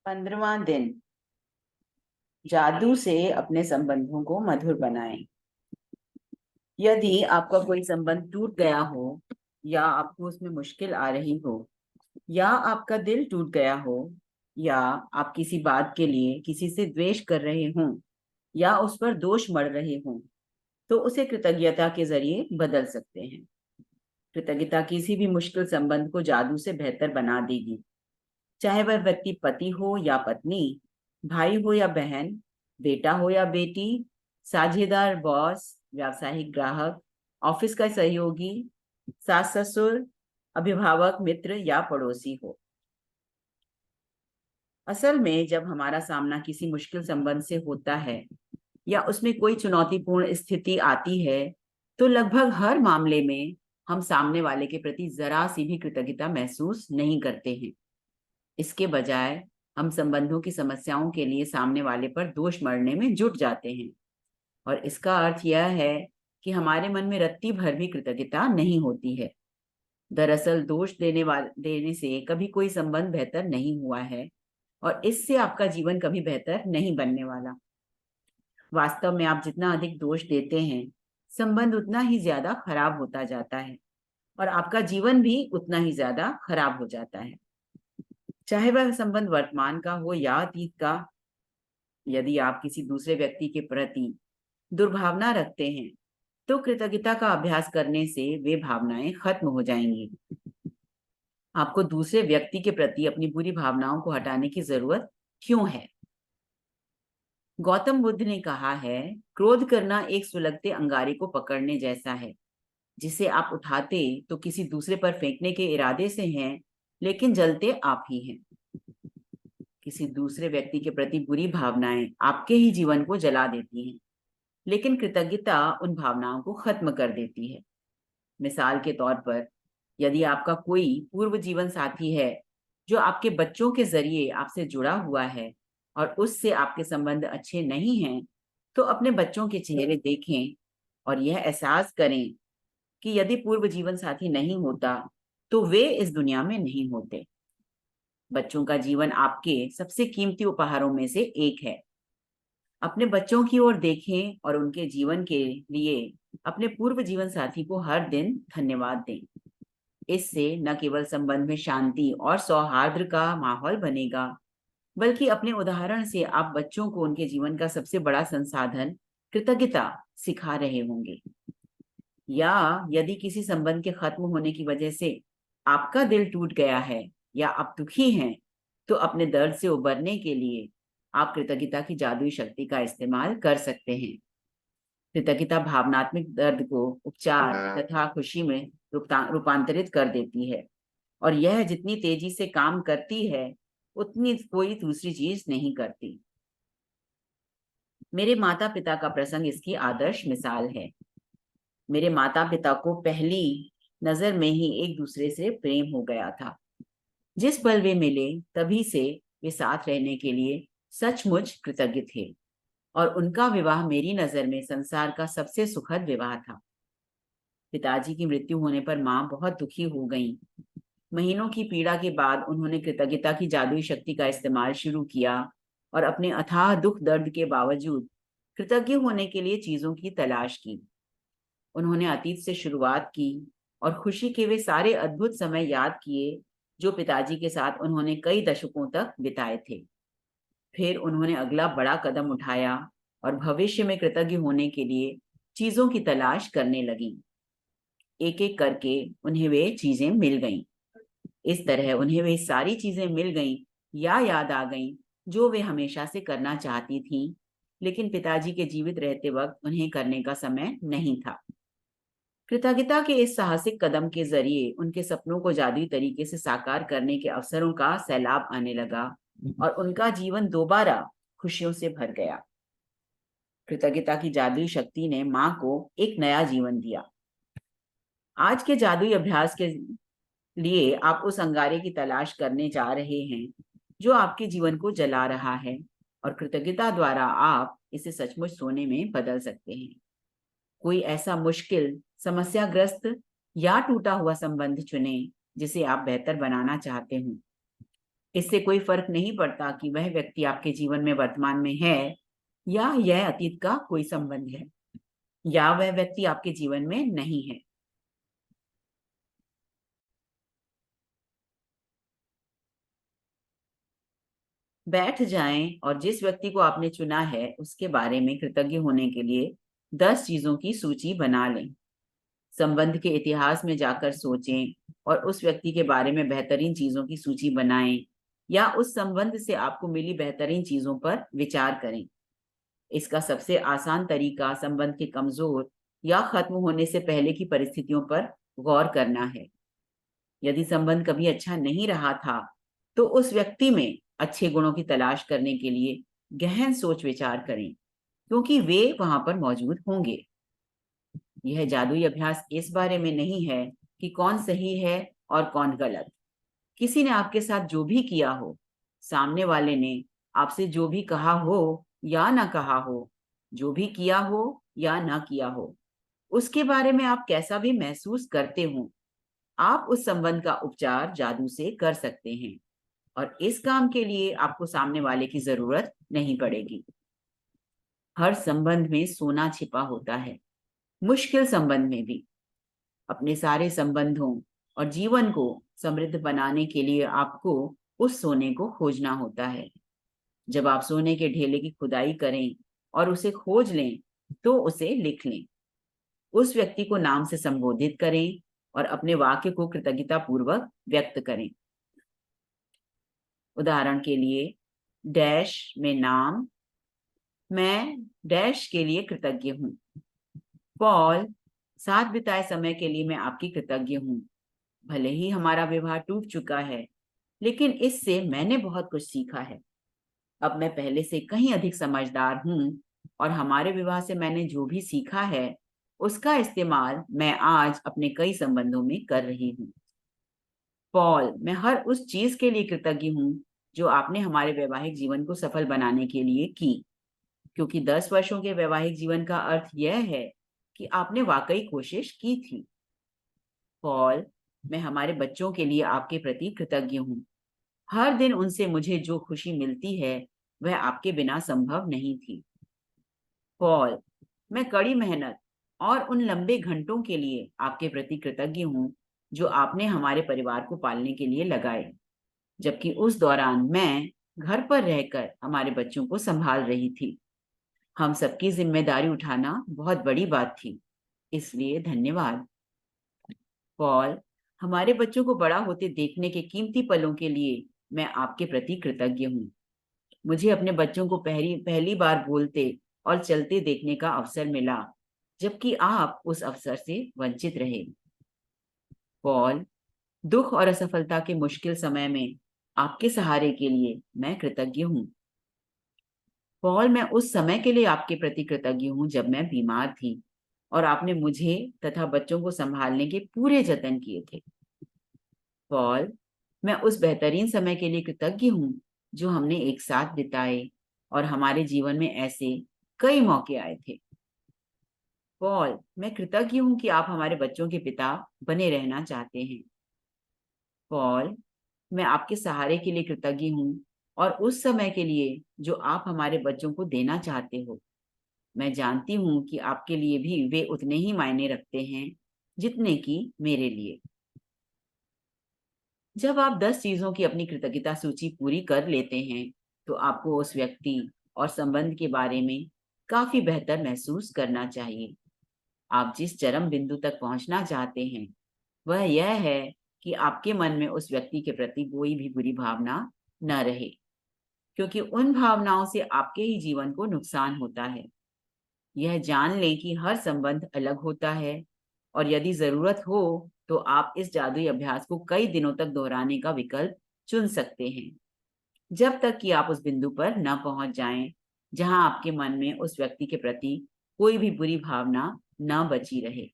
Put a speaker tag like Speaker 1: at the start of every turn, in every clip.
Speaker 1: 15वां दिन। जादू से अपने संबंधों को मधुर बनाएं। यदि आपका कोई संबंध टूट गया हो या आपको उसमें मुश्किल आ रही हो या आपका दिल टूट गया हो या आप किसी बात के लिए किसी से द्वेष कर रहे हों या उस पर दोष मढ़ रहे हों, तो उसे कृतज्ञता के जरिए बदल सकते हैं। कृतज्ञता किसी भी मुश्किल संबंध को जादू से बेहतर बना देगी। चाहे वह व्यक्ति पति हो या पत्नी, भाई हो या बहन, बेटा हो या बेटी, साझेदार बॉस, व्यावसायिक ग्राहक, ऑफिस का सहयोगी, सास ससुर, अभिभावक, मित्र या पड़ोसी हो। असल में जब हमारा सामना किसी मुश्किल संबंध से होता है या उसमें कोई चुनौतीपूर्ण स्थिति आती है, तो लगभग हर मामले में हम सामने वाले के प्रति जरा सी भी कृतज्ञता महसूस नहीं करते हैं। इसके बजाय हम संबंधों की समस्याओं के लिए सामने वाले पर दोष मढ़ने में जुट जाते हैं, और इसका अर्थ यह है कि हमारे मन में रत्ती भर भी कृतज्ञता नहीं होती है। दरअसल दोष देने से कभी कोई संबंध बेहतर नहीं हुआ है, और इससे आपका जीवन कभी बेहतर नहीं बनने वाला। वास्तव में आप जितना अधिक दोष देते हैं, संबंध उतना ही ज्यादा खराब होता जाता है और आपका जीवन भी उतना ही ज्यादा खराब हो जाता है, चाहे वह संबंध वर्तमान का हो या अतीत का। यदि आप किसी दूसरे व्यक्ति के प्रति दुर्भावना रखते हैं, तो कृतज्ञता का अभ्यास करने से वे भावनाएं खत्म हो जाएंगी। आपको दूसरे व्यक्ति के प्रति अपनी बुरी भावनाओं को हटाने की जरूरत क्यों है? गौतम बुद्ध ने कहा है, क्रोध करना एक सुलगते अंगारे को पकड़ने जैसा है, जिसे आप उठाते तो किसी दूसरे पर फेंकने के इरादे से हैं, लेकिन जलते आप ही हैं। किसी दूसरे व्यक्ति के प्रति बुरी भावनाएं आपके ही जीवन को जला देती हैं, लेकिन कृतज्ञता उन भावनाओं को खत्म कर देती है। मिसाल के तौर पर, यदि आपका कोई पूर्व जीवन साथी है जो आपके बच्चों के जरिए आपसे जुड़ा हुआ है और उससे आपके संबंध अच्छे नहीं हैं, तो अपने बच्चों के चेहरे देखें और यह एहसास करें कि यदि पूर्व जीवन साथी नहीं होता, तो वे इस दुनिया में नहीं होते। बच्चों का जीवन आपके सबसे कीमती उपहारों में से एक है। अपने बच्चों की ओर देखें और उनके जीवन के लिए अपने पूर्व जीवन साथी को हर दिन धन्यवाद दें। इससे न केवल संबंध में शांति और सौहार्द का माहौल बनेगा, बल्कि अपने उदाहरण से आप बच्चों को उनके जीवन का सबसे बड़ा संसाधन कृतज्ञता सिखा रहे होंगे। या यदि किसी संबंध के खत्म होने की वजह से आपका दिल टूट गया है या आप दुखी हैं, तो अपने दर्द से उबरने के लिए आप कृतज्ञता की जादुई शक्ति का इस्तेमाल कर सकते हैं। कृतज्ञता भावनात्मक दर्द को उपचार तथा खुशी में रूपांतरित कर देती है, और यह जितनी तेजी से काम करती है, उतनी कोई दूसरी चीज नहीं करती। मेरे माता पिता का प्रसंग इसकी आदर्श मिसाल है। मेरे माता पिता को पहली नजर में ही एक दूसरे से प्रेम हो गया था। जिस पल वे मिले, तभी से वे साथ रहने के लिए सचमुच कृतज्ञ थे, और उनका विवाह मेरी नजर में संसार का सबसे सुखद विवाह था। पिताजी की मृत्यु होने पर माँ बहुत दुखी हो गईं। महीनों की पीड़ा के बाद उन्होंने कृतज्ञता की जादुई शक्ति का इस्तेमाल शुरू किया और अपने अथाह दुख दर्द के बावजूद कृतज्ञ होने के लिए चीजों की तलाश की। उन्होंने अतीत से शुरुआत की और खुशी के वे सारे अद्भुत समय याद किए जो पिताजी के साथ उन्होंने कई दशकों तक बिताए थे। फिर उन्होंने अगला बड़ा कदम उठाया और भविष्य में कृतज्ञ होने के लिए चीजों की तलाश करने लगी। एक एक करके उन्हें वे चीजें मिल गईं। इस तरह उन्हें वे सारी चीजें मिल गईं या याद आ गईं जो वे हमेशा से करना चाहती थीं, लेकिन पिताजी के जीवित रहते वक्त उन्हें करने का समय नहीं था। कृतज्ञता के इस साहसिक कदम के जरिए उनके सपनों को जादुई तरीके से साकार करने के अवसरों का सैलाब आने लगा और उनका जीवन दोबारा खुशियों से भर गया। कृतज्ञता की जादुई शक्ति ने माँ को एक नया जीवन दिया। आज के जादुई अभ्यास के लिए आप उस अंगारे की तलाश करने जा रहे हैं जो आपके जीवन को जला रहा है, और कृतज्ञता द्वारा आप इसे सचमुच सोने में बदल सकते हैं। कोई ऐसा मुश्किल, समस्याग्रस्त या टूटा हुआ संबंध चुनें जिसे आप बेहतर बनाना चाहते हो। इससे कोई फर्क नहीं पड़ता कि वह व्यक्ति आपके जीवन में वर्तमान में है या यह अतीत का कोई संबंध है या वह व्यक्ति आपके जीवन में नहीं है। बैठ जाएं और जिस व्यक्ति को आपने चुना है उसके बारे में कृतज्ञ होने के लिए 10 चीजों की सूची बना लें। संबंध के इतिहास में जाकर सोचें और उस व्यक्ति के बारे में बेहतरीन चीजों की सूची बनाएं या उस संबंध से आपको मिली बेहतरीन चीजों पर विचार करें। इसका सबसे आसान तरीका संबंध के कमजोर या खत्म होने से पहले की परिस्थितियों पर गौर करना है। यदि संबंध कभी अच्छा नहीं रहा था, तो उस व्यक्ति में अच्छे गुणों की तलाश करने के लिए गहन सोच विचार करें, क्योंकि वे वहां पर मौजूद होंगे। यह जादुई अभ्यास इस बारे में नहीं है कि कौन सही है और कौन गलत। किसी ने आपके साथ जो भी किया हो, सामने वाले ने आपसे जो भी कहा हो या ना कहा हो, जो भी किया हो या ना किया हो, उसके बारे में आप कैसा भी महसूस करते हो, आप उस संबंध का उपचार जादू से कर सकते हैं और इस काम के लिए आपको सामने वाले की जरूरत नहीं पड़ेगी। हर संबंध में सोना छिपा होता है, मुश्किल संबंध में भी। अपने सारे संबंधों और जीवन को समृद्ध बनाने के लिए आपको उस सोने को खोजना होता है। जब आप सोने के ढेले की खुदाई करें और उसे खोज लें, तो उसे लिख लें। उस व्यक्ति को नाम से संबोधित करें और अपने वाक्य को कृतज्ञता पूर्वक व्यक्त करें। उदाहरण के लिए, डैश में नाम, मैं डैश के लिए कृतज्ञ हूँ। पॉल, साथ बिताए समय के लिए मैं आपकी कृतज्ञ हूँ। भले ही हमारा विवाह टूट चुका है, लेकिन इससे मैंने बहुत कुछ सीखा है। अब मैं पहले से कहीं अधिक समझदार हूँ और हमारे विवाह से मैंने जो भी सीखा है, उसका इस्तेमाल मैं आज अपने कई संबंधों में कर रही हूँ। पॉल, मैं हर उस चीज के लिए कृतज्ञ हूँ जो आपने हमारे वैवाहिक जीवन को सफल बनाने के लिए की, क्योंकि 10 वर्षों के वैवाहिक जीवन का अर्थ यह है कि आपने वाकई कोशिश की थी। पॉल, मैं हमारे बच्चों के लिए आपके प्रति कृतज्ञ हूँ। हर दिन उनसे मुझे जो खुशी मिलती है, वह आपके बिना संभव नहीं थी। पॉल, मैं कड़ी मेहनत और उन लंबे घंटों के लिए आपके प्रति कृतज्ञ हूँ जो आपने हमारे परिवार को पालने के लिए लगाए, जबकि उस दौरान मैं घर पर रहकर हमारे बच्चों को संभाल रही थी। हम सबकी जिम्मेदारी उठाना बहुत बड़ी बात थी, इसलिए धन्यवाद। पॉल, हमारे बच्चों को बड़ा होते देखने के कीमती पलों के लिए मैं आपके प्रति कृतज्ञ हूँ। मुझे अपने बच्चों को पहली पहली बार बोलते और चलते देखने का अवसर मिला, जबकि आप उस अवसर से वंचित रहे। पॉल, दुख और असफलता के मुश्किल समय में आपके सहारे के लिए मैं कृतज्ञ हूँ। पॉल, मैं उस समय के लिए आपके प्रति कृतज्ञ हूँ जब मैं बीमार थी और आपने मुझे तथा बच्चों को संभालने के पूरे जतन किए थे। पॉल, मैं उस बेहतरीन समय के लिए कृतज्ञ हूँ जो हमने एक साथ बिताए और हमारे जीवन में ऐसे कई मौके आए थे। पॉल, मैं कृतज्ञ हूँ कि आप हमारे बच्चों के पिता बने रहना चाहते हैं। पॉल, मैं आपके सहारे के लिए कृतज्ञ हूँ और उस समय के लिए जो आप हमारे बच्चों को देना चाहते हो। मैं जानती हूँ कि आपके लिए भी वे उतने ही मायने रखते हैं जितने कि मेरे लिए। जब आप 10 चीजों की अपनी कृतज्ञता सूची पूरी कर लेते हैं, तो आपको उस व्यक्ति और संबंध के बारे में काफी बेहतर महसूस करना चाहिए। आप जिस चरम बिंदु तक पहुंचना चाहते हैं, वह यह है कि आपके मन में उस व्यक्ति के प्रति कोई भी बुरी भावना न रहे, क्योंकि उन भावनाओं से आपके ही जीवन को नुकसान होता है। यह जान लें कि हर संबंध अलग होता है और यदि जरूरत हो तो आप इस जादुई अभ्यास को कई दिनों तक दोहराने का विकल्प चुन सकते हैं, जब तक कि आप उस बिंदु पर न पहुंच जाएं जहां आपके मन में उस व्यक्ति के प्रति कोई भी बुरी भावना न बची रहे।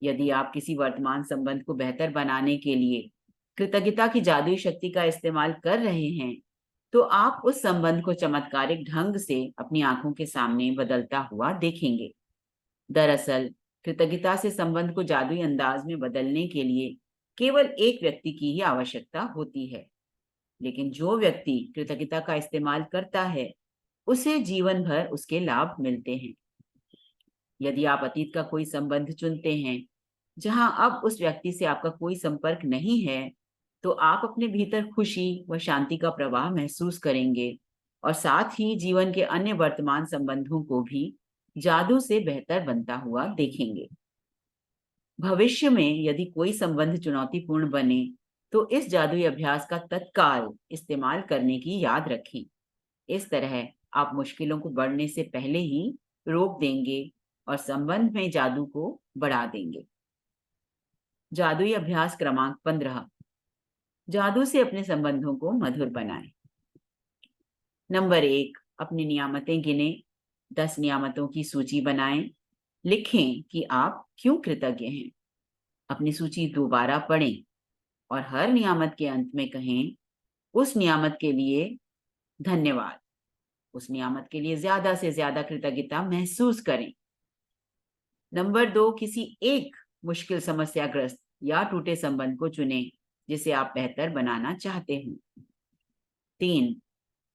Speaker 1: यदि आप किसी वर्तमान संबंध को बेहतर बनाने के लिए कृतज्ञता की जादुई शक्ति का इस्तेमाल कर रहे हैं, तो आप उस संबंध को चमत्कारिक ढंग से अपनी आंखों के सामने बदलता हुआ देखेंगे। दरअसल, कृतज्ञता से संबंध को जादुई अंदाज में बदलने के लिए केवल एक व्यक्ति की ही आवश्यकता होती है। लेकिन जो व्यक्ति कृतज्ञता का इस्तेमाल करता है उसे जीवन भर उसके लाभ मिलते हैं। यदि आप अतीत का कोई संबंध चुनते हैं जहां अब उस व्यक्ति से आपका कोई संपर्क नहीं है, तो आप अपने भीतर खुशी व शांति का प्रवाह महसूस करेंगे और साथ ही जीवन के अन्य वर्तमान संबंधों को भी जादू से बेहतर बनता हुआ देखेंगे। भविष्य में यदि कोई संबंध चुनौतीपूर्ण बने, तो इस जादुई अभ्यास का तत्काल इस्तेमाल करने की याद रखें। इस तरह आप मुश्किलों को बढ़ने से पहले ही रोक देंगे और संबंध में जादू को बढ़ा देंगे। जादुई अभ्यास क्रमांक 15, जादू से अपने संबंधों को मधुर बनाएं। नंबर 1, अपनी नियामतें गिने। 10 नियामतों की सूची बनाएं। लिखें कि आप क्यों कृतज्ञ हैं। अपनी सूची दोबारा पढ़ें और हर नियामत के अंत में कहें, उस नियामत के लिए धन्यवाद। उस नियामत के लिए ज्यादा से ज्यादा कृतज्ञता महसूस करें। नंबर 2, किसी एक मुश्किल समस्याग्रस्त या टूटे संबंध को चुनें जिसे आप बेहतर बनाना चाहते हो। 3,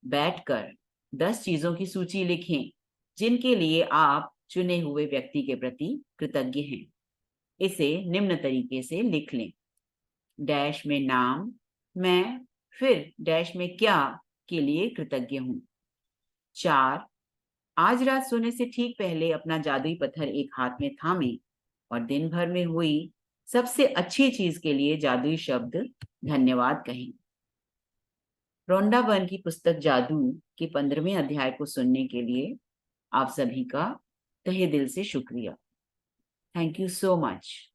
Speaker 1: बैठकर 10 चीजों की सूची लिखें जिनके लिए आप चुने हुए व्यक्ति के प्रति कृतज्ञ हैं। इसे निम्न तरीके से लिख लें। डैश में नाम, मैं, फिर डैश में क्या के लिए कृतज्ञ हूँ। 4, आज रात सोने से ठीक पहले अपना जादुई पत्थर एक हाथ में थामें और दिन भर में हुई सबसे अच्छी चीज के लिए जादुई शब्द धन्यवाद कहें। रोंडा बर्न की पुस्तक जादू के 15वें अध्याय को सुनने के लिए आप सभी का तहे दिल से शुक्रिया। Thank you so much.